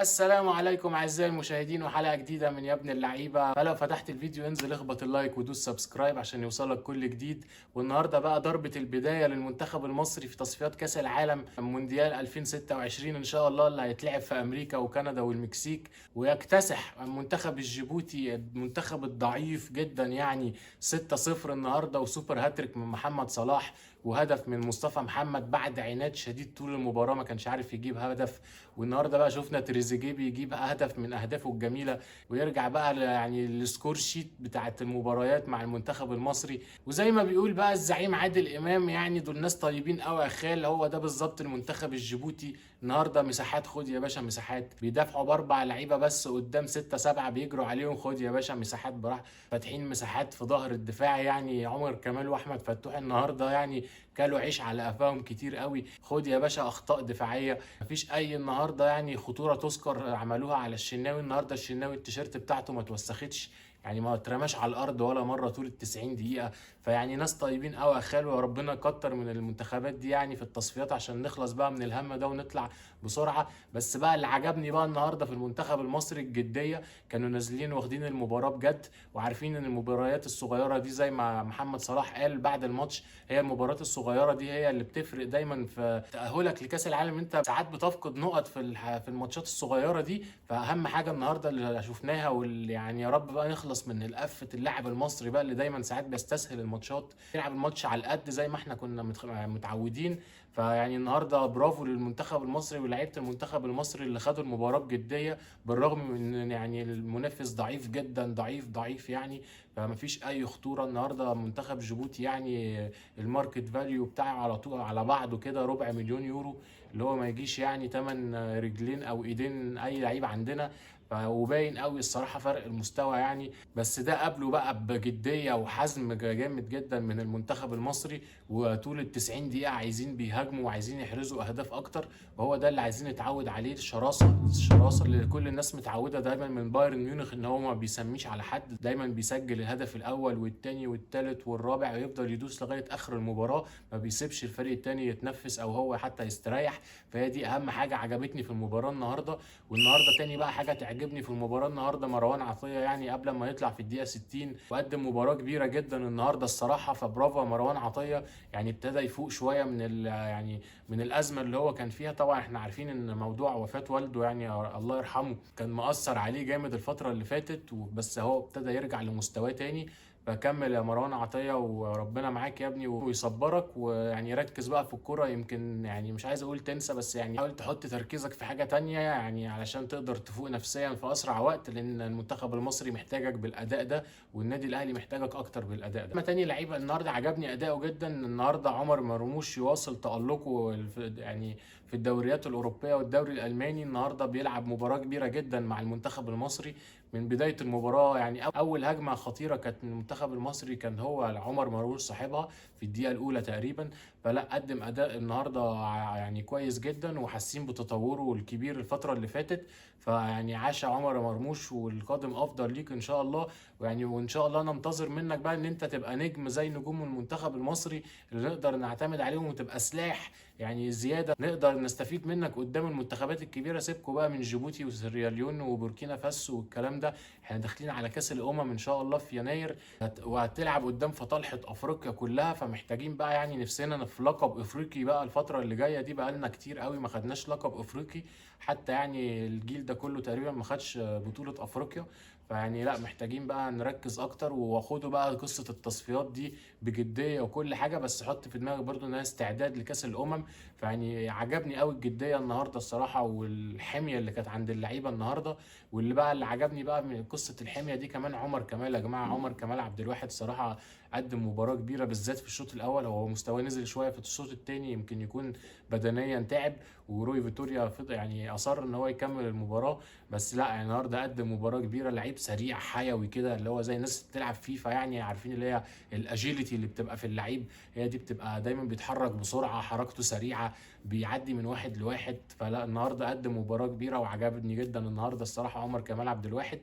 السلام عليكم اعزائي المشاهدين وحلقه جديده من يا ابن اللعيبه. فلو فتحت الفيديو انزل اخبط اللايك ودوس سبسكرايب عشان يوصلك كل جديد. والنهارده بقى ضربه البدايه للمنتخب المصري في تصفيات كاس العالم مونديال 2026 ان شاء الله، اللي هيتلعب في امريكا وكندا والمكسيك، ويكتسح المنتخب الجيبوتي المنتخب الضعيف جدا يعني 6-0 النهارده، وسوبر هاتريك من محمد صلاح وهدف من مصطفى محمد بعد عناد شديد طول المباراه ما كانش عارف يجيب هدف. والنهارده بقى شفنا تريزيجيه بيجيب هدف من اهدافه الجميله، ويرجع بقى يعني السكور شيت بتاعت المباريات مع المنتخب المصري. وزي ما بيقول بقى الزعيم عادل امام، يعني دول ناس طيبين قوي يا خال، هو ده بالظبط المنتخب الجيبوتي النهارده. مساحات، خد يا باشا مساحات، بيدافعوا باربع لعيبه بس قدام 6-7 بيجروا عليهم، خد يا باشا مساحات براح، فاتحين مساحات في ظهر الدفاع. يعني عمر كمال واحمد فتوح النهارده يعني كلوا عيش على قفاهم كتير قوي. خد يا باشا اخطاء دفاعيه، مفيش اي النهارده يعني خطوره تذكر عملوها على الشناوي. النهارده الشناوي التيشيرت بتاعته ما توسختش، يعني ما اترماش على الارض ولا مره طول ال 90 دقيقه. فيعني ناس طيبين قوي يا خالو، يا ربنا يكتر من المنتخبات دي يعني في التصفيات عشان نخلص بقى من الهم ده ونطلع بسرعه. بس بقى اللي عجبني بقى النهارده في المنتخب المصري الجديه، كانوا نازلين واخدين المباراه بجد، وعارفين ان المباريات الصغيره دي زي ما محمد صلاح قال بعد الماتش، هي المباريات الصغيره دي هي اللي بتفرق دايما في تاهلك لكاس العالم. انت ساعات بتفقد نقط في الماتشات الصغيره دي، فاهم حاجه النهارده اللي شفناها، واللي يعني يا رب بقى نخلص من القفه اللاعب المصري بقى اللي دايما ساعات بيستسهل الماتشات، يلعب الماتش على القد زي ما احنا كنا متعودين. فيعني النهارده برافو للمنتخب المصري ولاعيبه المنتخب المصري اللي خدوا المباراه بجديه، بالرغم من ان يعني المنافس ضعيف جدا، ضعيف يعني. فما فيش اي خطوره النهارده. منتخب جيبوتي يعني الماركت فاليو بتاعه على طول على بعضه كده ربع مليون يورو، اللي هو ما يجيش يعني تمن رجلين او ايدين اي لعيب عندنا. وباين قوي الصراحه فرق المستوى يعني. بس ده قبله بقى بجديه وحزم جامد جدا من المنتخب المصري، وطول ال 90 دقيقه عايزين بيهاجموا وعايزين يحرزوا اهداف اكتر، وهو ده اللي عايزين نتعود عليه. الشراسه اللي كل الناس متعوده دايما من بايرن ميونخ، ان هو ما بيسميش على حد، دايما بيسجل الهدف الاول والثاني والثالث والرابع ويفضل يدوس لغايه اخر المباراه، ما بيسيبش الفريق الثاني يتنفس او هو حتى يستريح. فهي دي اهم حاجه عجبتني في المباراه النهارده. والنهارده تاني بقى حاجه تعجبني في المباراه النهارده، مروان عطيه يعني قبل ما يطلع في الدقيقه 60 وقدم مباراه كبيره جدا النهارده الصراحه. فبرافو يا مروان عطيه، يعني ابتدى يفوق شويه من يعني من الازمه اللي هو كان فيها. طبعا احنا عارفين ان موضوع وفاه والده يعني الله يرحمه كان مؤثر عليه جامد الفتره اللي فاتت، بس هو ابتدى يرجع لمستواه تاني. فكمل يا مروان عطية وربنا معاك يا ابني ويصبرك، ويعني ركز بقى في الكرة. يمكن يعني مش عايز اقول تنسى، بس يعني حاول تحط تركيزك في حاجة تانية يعني علشان تقدر تفوق نفسيا في اسرع وقت، لان المنتخب المصري محتاجك بالاداء ده، والنادي الاهلي محتاجك اكتر بالاداء ده. تاني لعيبة النهارده عجبني اداؤه جدا النهارده، عمر مرموش يواصل تألقه يعني في الدوريات الاوروبية والدوري الالماني. النهارده بيلعب مباراة كبيرة جدا مع المنتخب المصري من بدايه المباراه. يعني اول هجمه خطيره كانت من المنتخب المصري كان هو عمر مرموش صاحبها في الدقيقه الاولى تقريبا. فلا قدم اداء النهارده يعني كويس جدا، وحاسين بتطوره الكبير الفتره اللي فاتت. فيعني عاش عمر مرموش، والقادم افضل ليك ان شاء الله. ويعني وان شاء الله ننتظر منك بقى ان انت تبقى نجم زي نجوم المنتخب المصري اللي نقدر نعتمد عليهم، وتبقى سلاح يعني زياده نقدر نستفيد منك قدام المنتخبات الكبيره. سيبكوا بقى من جيبوتي وسيراليون وبوركينا فاسو والكلام ده، احنا داخلين على كاس الامم ان شاء الله في يناير، وهتلعب قدام فطالحه افريقيا كلها. فمحتاجين بقى يعني نفسنا في لقب افريقي بقى الفتره اللي جايه دي، بقى لنا كتير قوي ما خدناش لقب افريقي، حتى يعني الجيل ده كله تقريبا ما خدش بطوله افريقيا. فيعني لا محتاجين بقى نركز اكتر، واخدوا بقى قصه التصفيات دي بجديه وكل حاجه، بس حط في دماغك برضو انها استعداد لكاس الامم. فيعني عجبني قوي الجديه النهارده الصراحه، والحميه اللي كانت عند اللعيبه النهارده. واللي بقى اللي عجبني بقى من قصه الحميه دي كمان عمر كمال. يا جماعه عمر كمال عبد الواحد صراحه قدم مباراه كبيره بالذات في الشوط الاول. هو مستواه نزل شويه في الشوط الثاني، يمكن يكون بدنيا تعب، وروي فيتوريا يعني اصر ان هو يكمل المباراه. بس لا يعني النهارده قدم مباراه كبيره، لعيب سريع حيوي كده، اللي هو زي الناس بتلعب فيفا يعني عارفين اللي هي الاجيلتي اللي بتبقى في اللعيب، هي دي بتبقى دايما بيتحرك بسرعه، حركته سريعه، بيعدي من واحد لواحد. فلا النهارده قدم مباراه كبيره وعجبني جدا النهارده الصراحه عمر كمال عبد الواحد.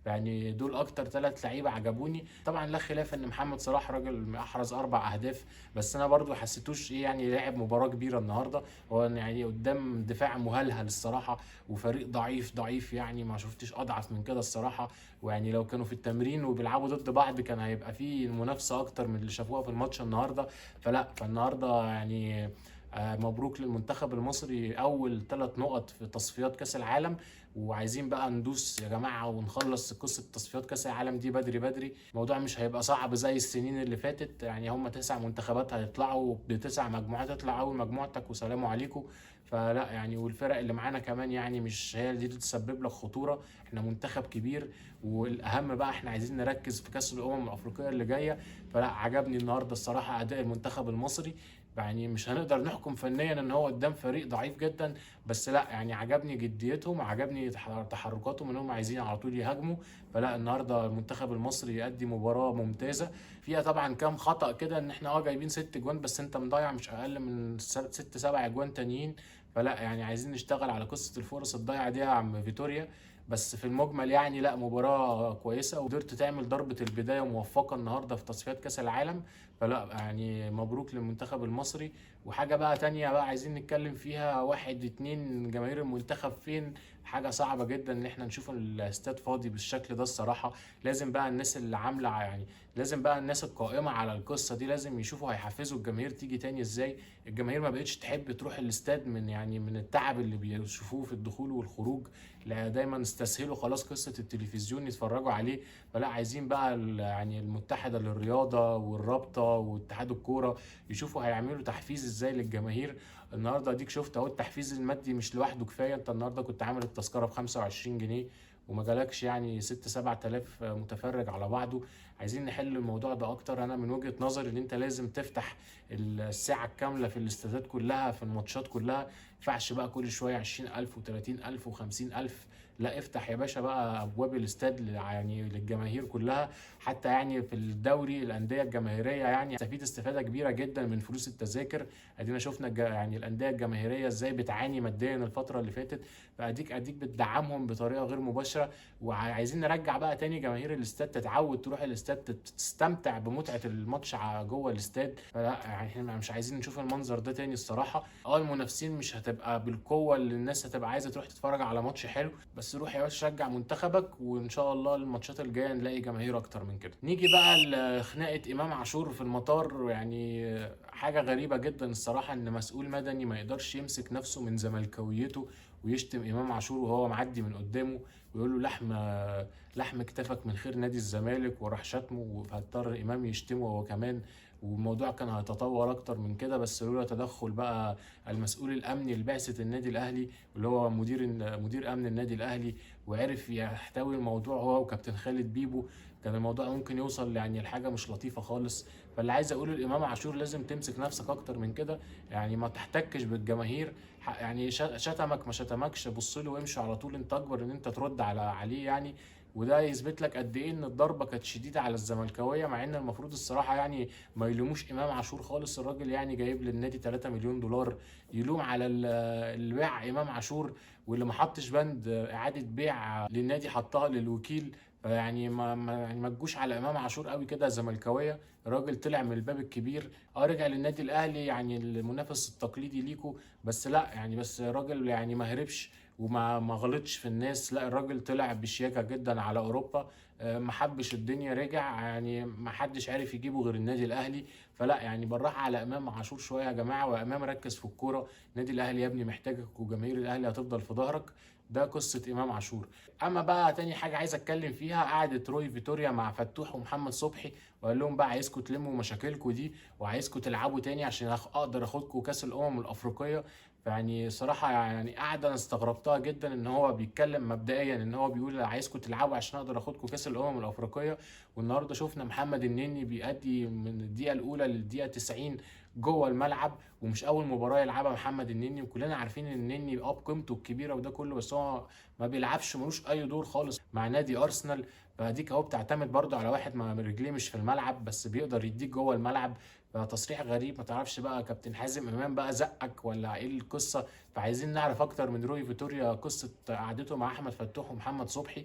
يعني دول اكتر 3 لعيبه عجبوني. طبعا لا خلاف ان محمد صلاح راجل احرز 4 اهداف، بس انا برضو حسيتوش ايه يعني لعب مباراه كبيره النهارده. هو يعني قدام دفاع مهلهل الصراحه، وفريق ضعيف ضعيف، يعني ما شفتش اضعف من كده الصراحه. ويعني لو كانوا في التمرين وبيلعبوا ضد بعض كان هيبقى في منافسه اكتر من اللي شافوها في الماتش النهارده. فالنهارده يعني مبروك للمنتخب المصري، اول 3 نقط في تصفيات كاس العالم. وعايزين بقى ندوس يا جماعه ونخلص قصه تصفيات كاس العالم دي بدري بدري. الموضوع مش هيبقى صعب زي السنين اللي فاتت، يعني هم 9 منتخبات هيطلعوا ب9 مجموعات، تطلع اول مجموعتك وسلام عليكم. فلا يعني والفرق اللي معانا كمان يعني مش هي دي تسبب لك خطوره. احنا منتخب كبير، والاهم بقى احنا عايزين نركز في كاس الامم الافريقيه اللي جايه. فلا عجبني النهارده الصراحه اداء المنتخب المصري. يعني مش هنقدر نحكم فنيا ان هو قدام فريق ضعيف جدا، بس لا يعني عجبني جديتهم وعجبني تحركاتهم انهم عايزين على طول يهاجموا. فلا النهارده المنتخب المصري يؤدي مباراه ممتازه. فيها طبعا كام خطأ كده، ان احنا جايبين 6 جوان بس انت مضيع مش اقل من 6 7 جوان تانيين. فلا يعني عايزين نشتغل على قصه الفرص الضايعه دي يا عم فيتوريا. بس في المجمل يعني لا مباراة كويسة، وقدرت تعمل ضربة البداية موفقة النهاردة في تصفيات كأس العالم. فلا يعني مبروك للمنتخب المصري. وحاجة بقى تانية بقى عايزين نتكلم فيها، 1 2 جماهير المنتخب فين؟ حاجة صعبة جدا ان احنا نشوف الاستاد فاضي بالشكل ده الصراحة. لازم بقى الناس اللي عاملة يعني لازم بقى الناس القائمة على القصة دي لازم يشوفوا هيحفزوا الجماهير تيجي تاني ازاي. الجماهير ما بقتش تحب تروح الاستاد من يعني من التعب اللي بيشوفوه في الدخول والخروج. لا دايما استسهلوا خلاص قصة التلفزيون يتفرجوا عليه. فلا عايزين بقى يعني المتحدة للرياضة والرابطة واتحاد الكورة يشوفوا هيعملوا تحفيز ازاي للجماهير. النهارده اديك شفت اهو التحفيز المادي مش لوحده كفايه. انت النهارده كنت عامل التذكره ب 25 جنيه، وما جالكش يعني 6 7000 متفرج على بعضه. عايزين نحل الموضوع ده اكتر. انا من وجهة نظري ان انت لازم تفتح الساعه الكامله في الاستادات كلها في الماتشات كلها. ما ينفعش بقى كل شويه 20,000 و30,000 و50,000. لا افتح يا باشا بقى ابواب الاستاد يعني للجماهير كلها. حتى يعني في الدوري الانديه الجماهيريه يعني تستفيد استفاده كبيره جدا من فلوس التذاكر. ادينا شفنا يعني الانديه الجماهيريه ازاي بتعاني ماديا الفتره اللي فاتت. فاديك بتدعمهم بطريقه غير مباشره. وعايزين نرجع بقى تاني جماهير الاستاد تتعود تروح الاستاد تستمتع بمتعه الماتش جوه الاستاد. فلا يعني احنا مش عايزين نشوف المنظر ده تاني الصراحه. المنافسين مش هتبقى بالقوه اللي الناس هتبقى عايزه تروح تتفرج على ماتش حلو، بس روح يا باشا شجع منتخبك، وان شاء الله الماتشات الجايه نلاقي جماهير اكتر من كده. نيجي بقى لخناقه امام عاشور في المطار. يعني حاجه غريبه جدا الصراحه ان مسؤول مدني ما يقدرش يمسك نفسه من زملكاويته ويشتم امام عاشور وهو معدي من قدامه، ويقول له لحم كتفك من خير نادي الزمالك، وراح شتمه. فاضطر امام يشتمه هو كمان. والموضوع كان هيتطور اكتر من كده، بس لولا تدخل بقى المسؤول الامني لبعثه النادي الاهلي اللي هو مدير امن النادي الاهلي، وعرف يحتوي الموضوع هو وكابتن خالد بيبو، كان الموضوع ممكن يوصل يعني لحاجه مش لطيفه خالص. فاللي عايز اقوله الامام عاشور لازم تمسك نفسك اكتر من كده. يعني ما تحتكش بالجماهير. يعني شتمك ما شتمكش بص له وامشي على طول. انت اكبر ان انت ترد عليه يعني. وده يثبت لك قد ايه ان الضربه كانت شديده على الزملكاويه، مع ان المفروض الصراحه يعني ما يلوموش امام عاشور خالص. الراجل يعني جايب للنادي 3 مليون دولار، يلوم على البيع امام عاشور؟ واللي ما حطش بند اعاده بيع للنادي حطها للوكيل. يعني ما تجوش على امام عاشور قوي كده زملكاويه. الراجل طلع من الباب الكبير، رجع للنادي الاهلي يعني المنافس التقليدي ليكو. بس لا يعني بس الراجل يعني ما هربش وما غلطش في الناس. لا الراجل طلع بشياكه جدا على اوروبا. ما حبش الدنيا، رجع يعني ما حدش عارف يجيبه غير النادي الاهلي. فلا يعني بالراحه على امام عاشور شويه يا جماعه. وامام ركز في الكوره، النادي الاهلي يا ابني محتاجك وجماهير الاهلي هتفضل في ظهرك. ده قصه امام عاشور. اما بقى تاني حاجه عايز اتكلم فيها، قعدة روي فيتوريا مع فتوح ومحمد صبحي، وقال لهم بقى عايزكم تلموا مشاكلكم دي وعايزكم تلعبوا تاني عشان اقدر اخدكم كاس الامم الافريقيه. فيعني صراحه يعني قاعده انا استغربتها جدا ان هو بيتكلم مبدئيا ان هو بيقول عايزكم تلعبوا عشان اقدر اخدكم كاس الامم الافريقيه. والنهارده شفنا محمد النني بيأدي من الدقيقه الاولى للدقيقه 90 جوه الملعب. ومش اول مباراه يلعبها محمد النني، وكلنا عارفين ان النني بقيمته الكبيره وده كله، بس هو ما بيلعبش ملوش اي دور خالص مع نادي ارسنال. فديك اهو بتعتمد برضو على واحد ما رجليه مش في الملعب بس بيقدر يديك جوه الملعب. فتصريح غريب، ما تعرفش بقى كابتن حازم امام بقى زقك ولا ايه القصه. فعايزين نعرف اكتر من روي فيتوريا قصه قعدته مع احمد فتوح ومحمد صبحي.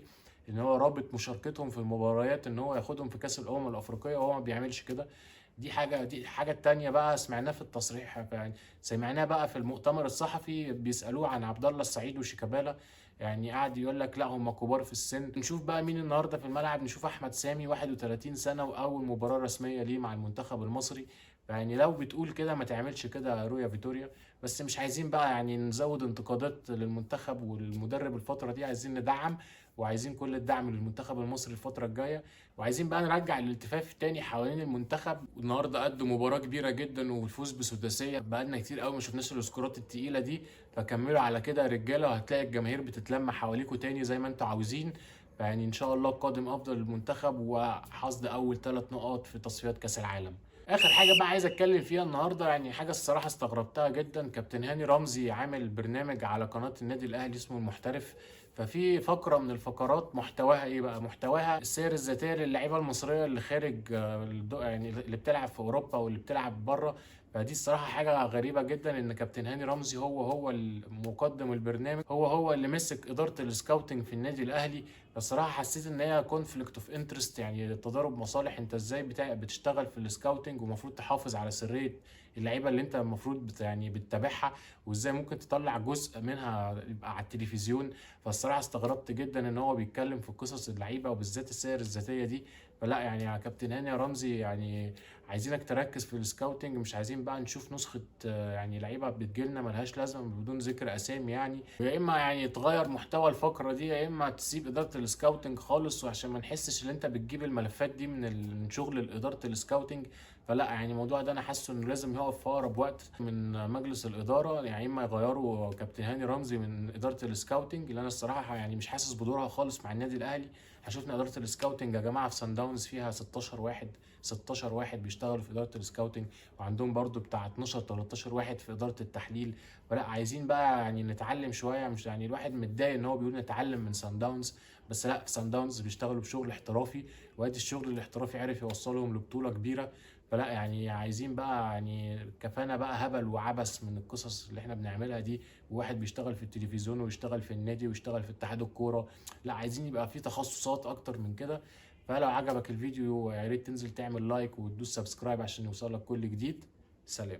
ان هو رابط مشاركتهم في المباريات ان هو ياخدهم في كاس الامم الافريقيه، وهو ما بيعملش كده. دي حاجه التانيه بقى سمعناه في التصريح، يعني سمعناه بقى في المؤتمر الصحفي بيسالوه عن عبد الله السعيد وشيكابالا، يعني قاعد يقول لك لا هم كبار في السن. نشوف بقى مين النهارده في الملعب، نشوف احمد سامي 31 سنه واول مباراه رسميه ليه مع المنتخب المصري. يعني لو بتقول كده ما تعملش كده يا رويا فيتوريا. بس مش عايزين بقى يعني نزود انتقادات للمنتخب والمدرب الفتره دي، عايزين ندعم وعايزين كل الدعم للمنتخب المصري الفتره الجايه، وعايزين بقى نرجع الالتفاف تاني حوالين المنتخب. النهارده قدوا مباراه كبيره جدا والفوز بسداسيه، بقالنا كتير قوي ما شفناش السكورات التقيله دي، فكملوا على كده يا رجاله، وهتلاقي الجماهير بتتلم حواليكوا تاني زي ما انتوا عاوزين. فيعني ان شاء الله القادم افضل للمنتخب وحصد اول 3 نقاط في تصفيات كاس العالم. اخر حاجه بقى عايز اتكلم فيها النهارده، يعني حاجه الصراحه استغربتها جدا. كابتن هاني رمزي عامل برنامج على قناه النادي الاهلي اسمه المحترف، ففي فقره من الفقرات محتواها ايه بقى؟ محتواها السير الذاتيه للاعيبه المصريه اللي خارج يعني اللي بتلعب في اوروبا واللي بتلعب بره. فدي الصراحه حاجه غريبه جدا ان كابتن هاني رمزي هو المقدم البرنامج، هو اللي مسك اداره السكاوتنج في النادي الاهلي. فالصراحه حسيت ان هي كونفليكت اوف انترست، يعني تضارب مصالح. انت ازاي بتشتغل في السكاوتنج ومفروض تحافظ على سريه اللعيبه اللي انت المفروض يعني بتتابعها، وازاي ممكن تطلع جزء منها يبقى على التلفزيون؟ فالصراحه استغربت جدا ان هو بيتكلم في قصص اللعيبه وبالذات السير الذاتيه دي. فلا يعني يا كابتن هاني يا رمزي، يعني عايزينك تركز في السكاوتنج، مش عايزين بقى نشوف نسخه يعني لعيبه بتجيلنا ملهاش لازمه بدون ذكر اسامي يعني. يا اما يعني تغير محتوى الفقره دي، يا اما تسيب اداره السكاوتنج خالص، وعشان ما نحسش ان انت بتجيب الملفات دي من شغل اداره السكاوتنج. فلا يعني الموضوع ده انا حاسه انه لازم يقف في اقرب وقت من مجلس الاداره، يعني اما يغيروا كابتن هاني رمزي من اداره السكاوتنج اللي انا الصراحه يعني مش حاسس بدورها خالص مع النادي الاهلي. شفنا اداره السكاوتنج يا جماعه في سان داونز فيها 16 واحد بيشتغلوا في اداره السكاوتنج، وعندهم برضو بتاع 12 13 واحد في اداره التحليل. فلا عايزين بقى يعني نتعلم شويه، مش يعني الواحد متضايق ان هو بيقول نتعلم من سان داونز، بس لا في سان داونز بيشتغلوا بشغل احترافي، وادي الشغل الاحترافي عرف يوصلهم لبطوله كبيره. فلا يعني عايزين بقى يعني كفانا بقى هبل وعبث من القصص اللي احنا بنعملها دي، وواحد بيشتغل في التلفزيون ويشتغل في النادي ويشتغل في اتحاد الكوره. لا عايزين يبقى في تخصصات اكتر من كده. فلو عجبك الفيديو يا ريت تنزل تعمل لايك وتدوس سبسكرايب عشان يوصلك كل جديد. سلام.